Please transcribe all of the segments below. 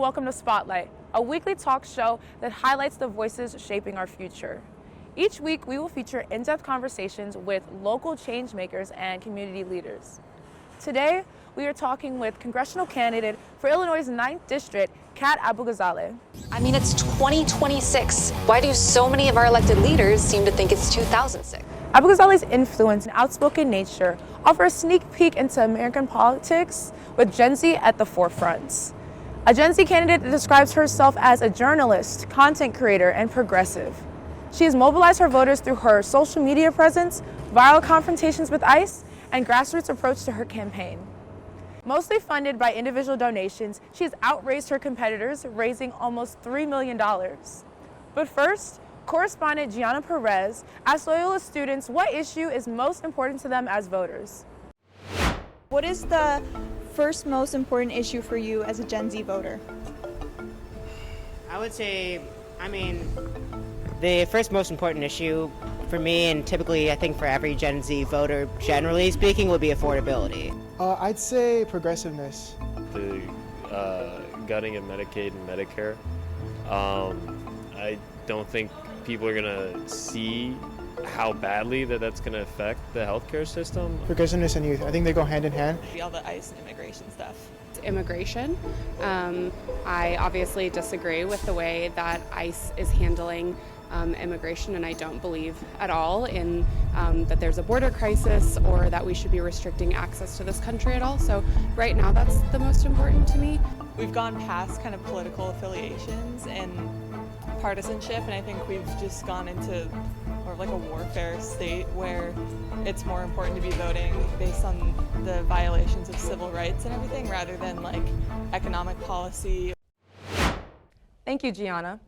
welcome to Spotlight, a weekly talk show that highlights the voices shaping our future. Each week, we will feature in-depth conversations with local change makers and community leaders. Today, we are talking with Congressional Candidate for Illinois' 9th District, Kat Abughazaleh. I mean, it's 2026. Why do so many of our elected leaders seem to think it's 2006? Abughazaleh's influence and outspoken nature offer a sneak peek into American politics with Gen Z at the forefront. A Gen Z candidate that describes herself as a journalist, content creator, and progressive. She has mobilized her voters through her social media presence, viral confrontations with ICE, and grassroots approach to her campaign. Mostly funded by individual donations, she has outraised her competitors, raising almost $3 million. But first, correspondent Gianna Perez asked Loyola students what issue is most important to them as voters. What is the first most important issue for you as a Gen Z voter? I would say, the first most important issue for me, and typically I think for every Gen Z voter, generally speaking, would be affordability. I'd say progressiveness. The gutting of Medicaid and Medicare. I don't think people are gonna see how badly that's going to affect the healthcare system. Progressiveness and youth, I think they go hand in hand. All the ICE and immigration stuff. Immigration. I obviously disagree with the way that ICE is handling immigration, and I don't believe at all in that there's a border crisis or that we should be restricting access to this country at all. So right now that's the most important to me. We've gone past kind of political affiliations and partisanship, and I think we've just gone into more of like a warfare state where it's more important to be voting based on the violations of civil rights and everything rather than like economic policy. Thank you, Gianna.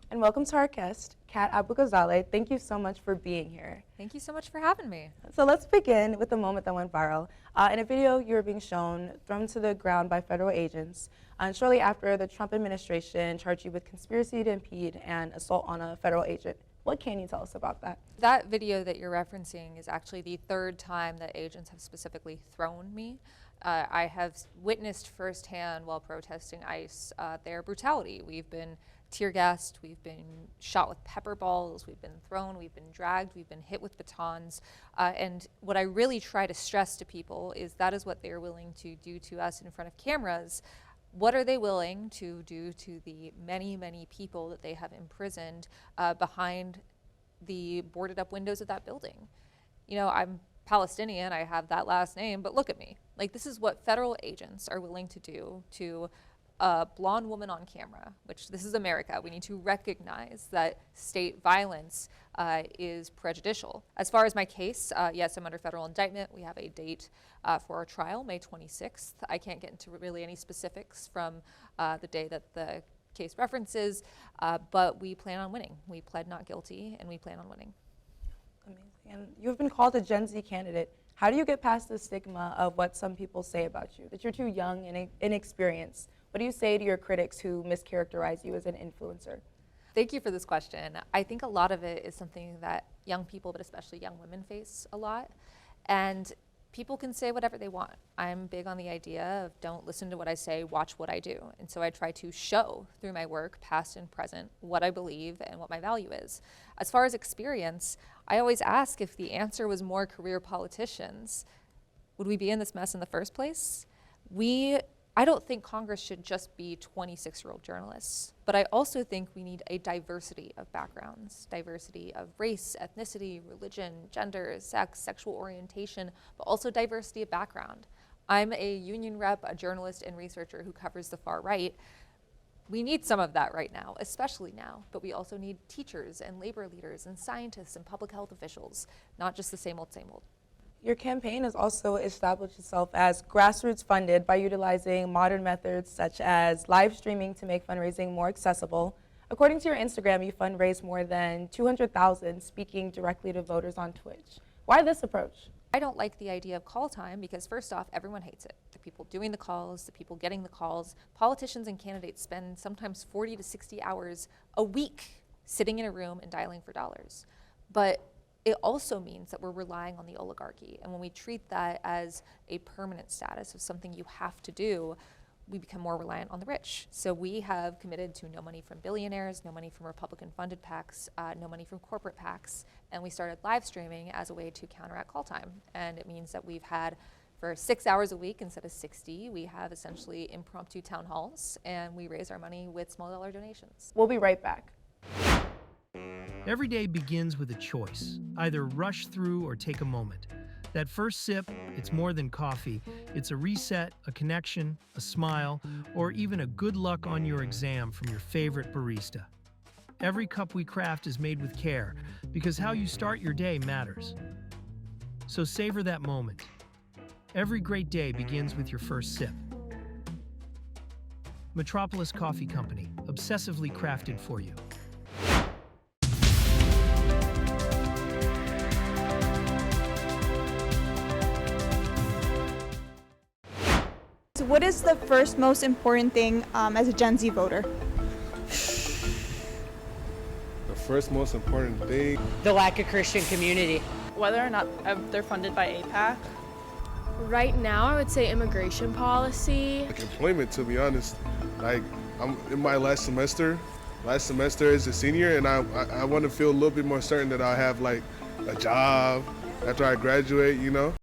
And welcome to our guest, Kat Abughazaleh. Thank you so much for being here. Thank you so much for having me. So let's begin with the moment that went viral. In a video, you were being shown thrown to the ground by federal agents. And shortly after, the Trump administration charged you with conspiracy to impede and assault on a federal agent. What can you tell us about that? That video that you're referencing is actually the third time that agents have specifically thrown me. I have witnessed firsthand while protesting ICE their brutality. We've been tear gassed, we've been shot with pepper balls, we've been thrown, we've been dragged, we've been hit with batons. And what I really try to stress to people is that is what they're willing to do to us in front of cameras. What are they willing to do to the many, many people that they have imprisoned behind the boarded up windows of that building? You know, I'm Palestinian, I have that last name, but look at me. Like, this is what federal agents are willing to do to a blonde woman on camera, which this is America. We need to recognize that state violence is prejudicial. As far as my case, yes, I'm under federal indictment. We have a date for our trial, May 26th. I can't get into really any specifics from the day that the case references, but we plan on winning. We pled not guilty, and we plan on winning. Amazing. And you've been called a Gen Z candidate. How do you get past the stigma of what some people say about you, that you're too young and inexperienced? What do you say to your critics who mischaracterize you as an influencer? Thank you for this question. I think a lot of it is something that young people, but especially young women, face a lot. And people can say whatever they want. I'm big on the idea of don't listen to what I say, watch what I do. And so I try to show through my work, past and present, what I believe and what my value is. As far as experience, I always ask if the answer was more career politicians, would we be in this mess in the first place? I don't think Congress should just be 26-year-old journalists, but I also think we need a diversity of backgrounds, diversity of race, ethnicity, religion, gender, sex, sexual orientation, but also diversity of background. I'm a union rep, a journalist and researcher who covers the far right. We need some of that right now, especially now, but we also need teachers and labor leaders and scientists and public health officials, not just the same old, same old. Your campaign has also established itself as grassroots funded by utilizing modern methods such as live streaming to make fundraising more accessible. According to your Instagram, you fundraised more than $200,000 speaking directly to voters on Twitch. Why this approach? I don't like the idea of call time because first off, everyone hates it. The people doing the calls, the people getting the calls. Politicians and candidates spend sometimes 40 to 60 hours a week sitting in a room and dialing for dollars. But it also means that we're relying on the oligarchy. And when we treat that as a permanent status of something you have to do, we become more reliant on the rich. So we have committed to no money from billionaires, no money from Republican-funded PACs, no money from corporate PACs, and we started live streaming as a way to counteract call time. And it means that we've had, for 6 hours a week instead of 60, we have essentially impromptu town halls, and we raise our money with small dollar donations. We'll be right back. Every day begins with a choice. Either rush through or take a moment. That first sip, it's more than coffee. It's a reset, a connection, a smile, or even a good luck on your exam from your favorite barista. Every cup we craft is made with care, because how you start your day matters. So savor that moment. Every great day begins with your first sip. Metropolis Coffee Company, obsessively crafted for you. So what is the first most important thing as a Gen Z voter? The first most important thing? The lack of Christian community. Whether or not they're funded by APAC. Right now, I would say immigration policy. Like employment, to be honest. Like, I'm in my last semester as a senior, and I want to feel a little bit more certain that I'll have like a job after I graduate, you know?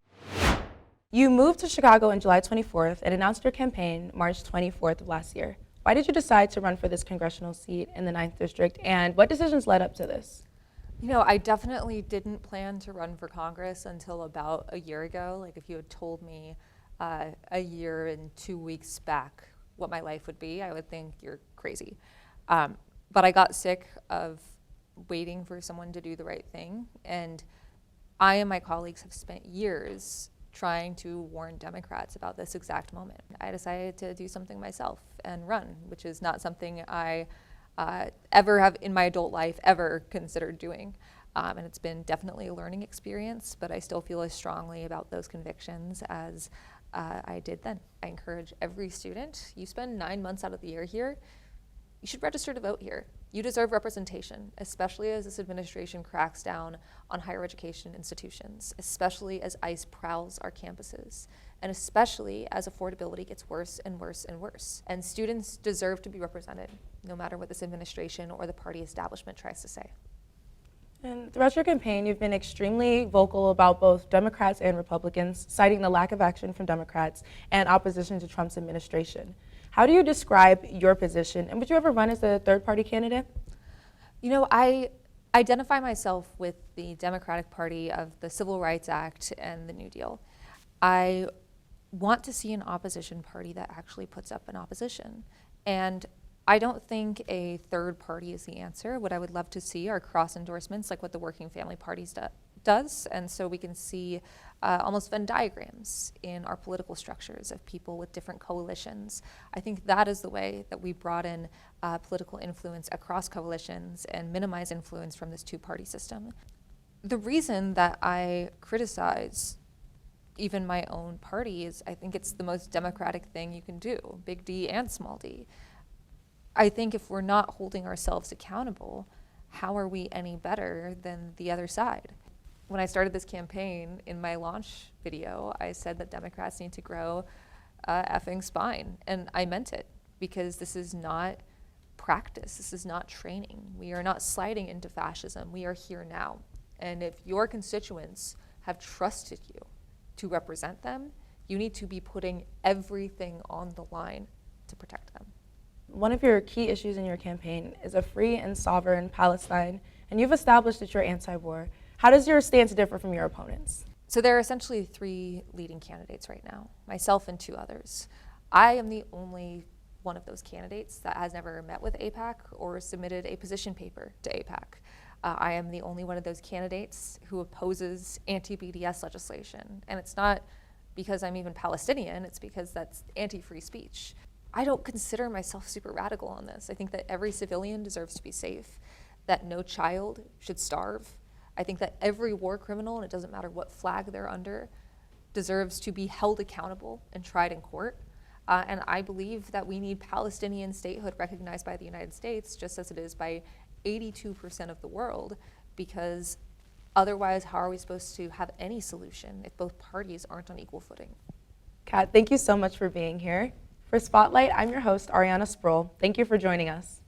You moved to Chicago on July 24th and announced your campaign March 24th of last year. Why did you decide to run for this congressional seat in the 9th District, and what decisions led up to this? You know, I definitely didn't plan to run for Congress until about a year ago. Like, if you had told me a year and 2 weeks back what my life would be, I would think you're crazy. But I got sick of waiting for someone to do the right thing, and I and my colleagues have spent years trying to warn Democrats about this exact moment. I decided to do something myself and run, which is not something I ever have in my adult life ever considered doing. And it's been definitely a learning experience, but I still feel as strongly about those convictions as I did then. I encourage every student, you spend 9 months out of the year here, you should register to vote here. You deserve representation, especially as this administration cracks down on higher education institutions, especially as ICE prowls our campuses, and especially as affordability gets worse and worse and worse. And students deserve to be represented, no matter what this administration or the party establishment tries to say. And throughout your campaign, you've been extremely vocal about both Democrats and Republicans, citing the lack of action from Democrats and opposition to Trump's administration. How do you describe your position, and would you ever run as a third-party candidate? You know, I identify myself with the Democratic Party of the Civil Rights Act and the New Deal. I want to see an opposition party that actually puts up an opposition. And I don't think a third party is the answer. What I would love to see are cross endorsements like what the Working Family Parties does, and so we can see almost Venn diagrams in our political structures of people with different coalitions. I think that is the way that we broaden political influence across coalitions and minimize influence from this two-party system. The reason that I criticize even my own party is I think it's the most democratic thing you can do, big D and small d. I think if we're not holding ourselves accountable, how are we any better than the other side? When I started this campaign, in my launch video, I said that Democrats need to grow effing spine, and I meant it, because this is not practice, this is not training. We are not sliding into fascism, we are here now. And if your constituents have trusted you to represent them, you need to be putting everything on the line to protect them. One of your key issues in your campaign is a free and sovereign Palestine, and you've established that you're anti-war. How does your stance differ from your opponents? So there are essentially 3 leading candidates right now, myself and 2 others. I am the only one of those candidates that has never met with AIPAC or submitted a position paper to AIPAC. I am the only one of those candidates who opposes anti-BDS legislation. And it's not because I'm even Palestinian, it's because that's anti-free speech. I don't consider myself super radical on this. I think that every civilian deserves to be safe, that no child should starve. I think that every war criminal, and it doesn't matter what flag they're under, deserves to be held accountable and tried in court. And I believe that we need Palestinian statehood recognized by the United States, just as it is by 82% of the world, because otherwise, how are we supposed to have any solution if both parties aren't on equal footing? Kat, thank you so much for being here. For Spotlight, I'm your host, Arianna Spruille. Thank you for joining us.